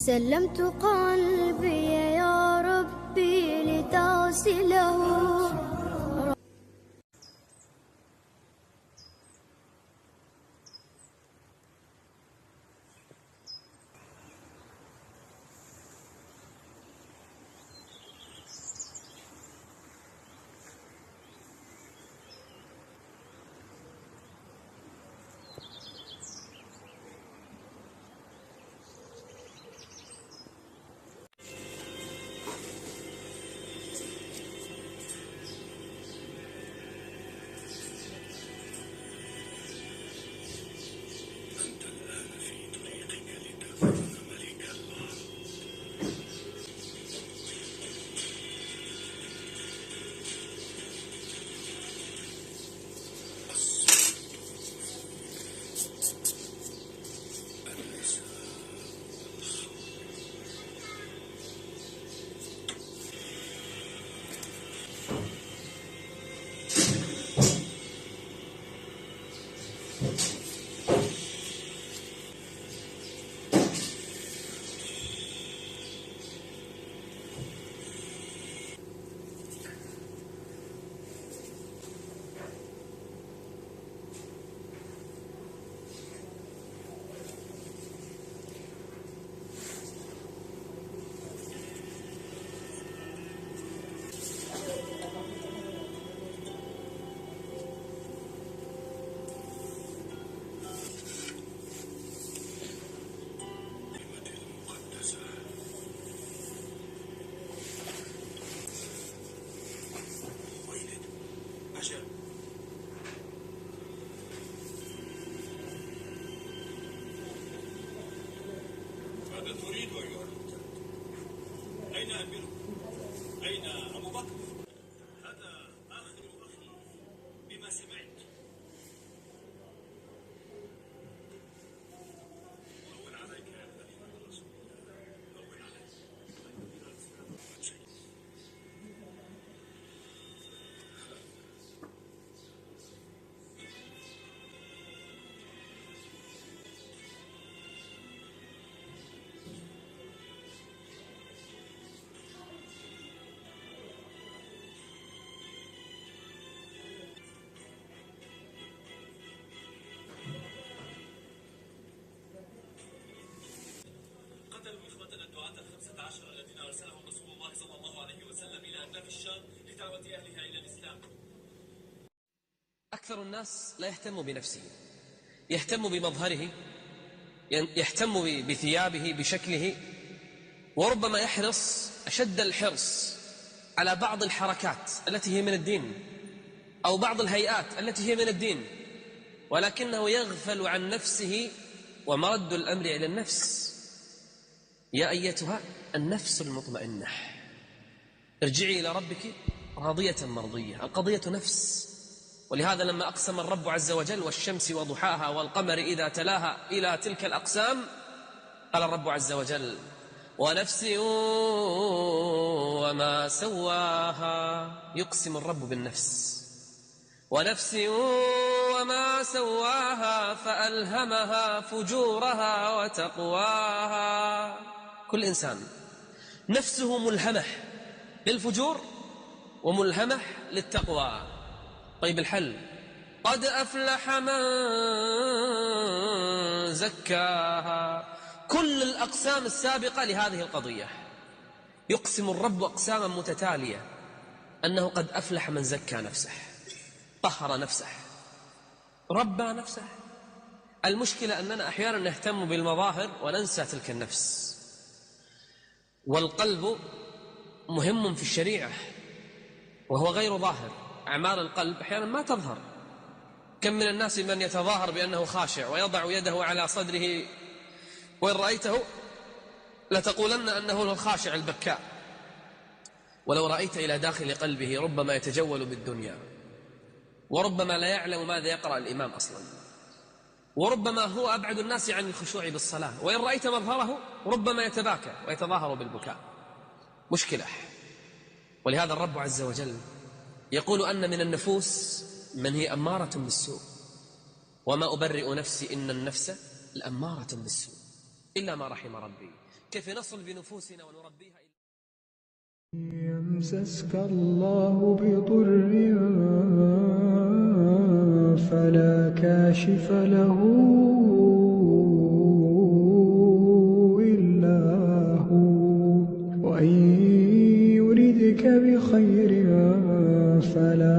سلمت قلبي يا ربي لتغسله. ماذا تريد أيها المرتد؟ أين أميرك؟ أين أبو بكر؟ هذا آخر أخي بما سمعت. هون عليك يا خليفة رسول الله، هون عليك. قتلوا إخوتنا الدعاة ال15 الذين أرسلهم رسول الله صلى الله عليه وسلم إلى أنباء الشام لدعوة أهلها إلى الإسلام. أكثر الناس لا يهتم بنفسه، يهتم بمظهره، يهتم بثيابه، بشكله، وربما يحرص أشد الحرص على بعض الحركات التي هي من الدين أو بعض الهيئات التي هي من الدين، ولكنه يغفل عن نفسه. ومرد الأمر إلى النفس. يا أيتها النفس المطمئنة ارجعي إلى ربك راضية مرضية. القضية نفس. ولهذا لما أقسم الرب عز وجل والشمس وضحاها والقمر إذا تلاها إلى تلك الأقسام، قال الرب عز وجل: ونفس وما سواها. يقسم الرب بالنفس. ونفس وما سواها فألهمها فجورها وتقواها. كل إنسان نفسه ملهمة للفجور وملهمة للتقوى. طيب الحل: قد أفلح من زكاها. كل الأقسام السابقة لهذه القضية يقسم الرب أقساما متتالية أنه قد أفلح من زكى نفسه، طهر نفسه، ربى نفسه. المشكلة أننا أحيانا نهتم بالمظاهر وننسى تلك النفس. والقلب مهم في الشريعة وهو غير ظاهر. أعمال القلب أحيانا ما تظهر. كم من الناس من يتظاهر بأنه خاشع ويضع يده على صدره، وإن رأيته لتقولن أنه الخاشع البكاء، ولو رأيت إلى داخل قلبه ربما يتجول بالدنيا، وربما لا يعلم ماذا يقرأ الإمام أصلا، وربما هو أبعد الناس عن الخشوع بالصلاة، وإن رأيت مظهره ربما يتباكى ويتظاهر بالبكاء. مشكلة. ولهذا الرب عز وجل يقول أن من النفوس من هي أمارة بالسوء، وما أبرئ نفسي إن النفس لأمارة بالسوء إلا ما رحم ربي. كيف نصل بنفوسنا ونربيها. يمسسك الله بضر فلا كاشف له إلا هو، وإن يردك بخير فلا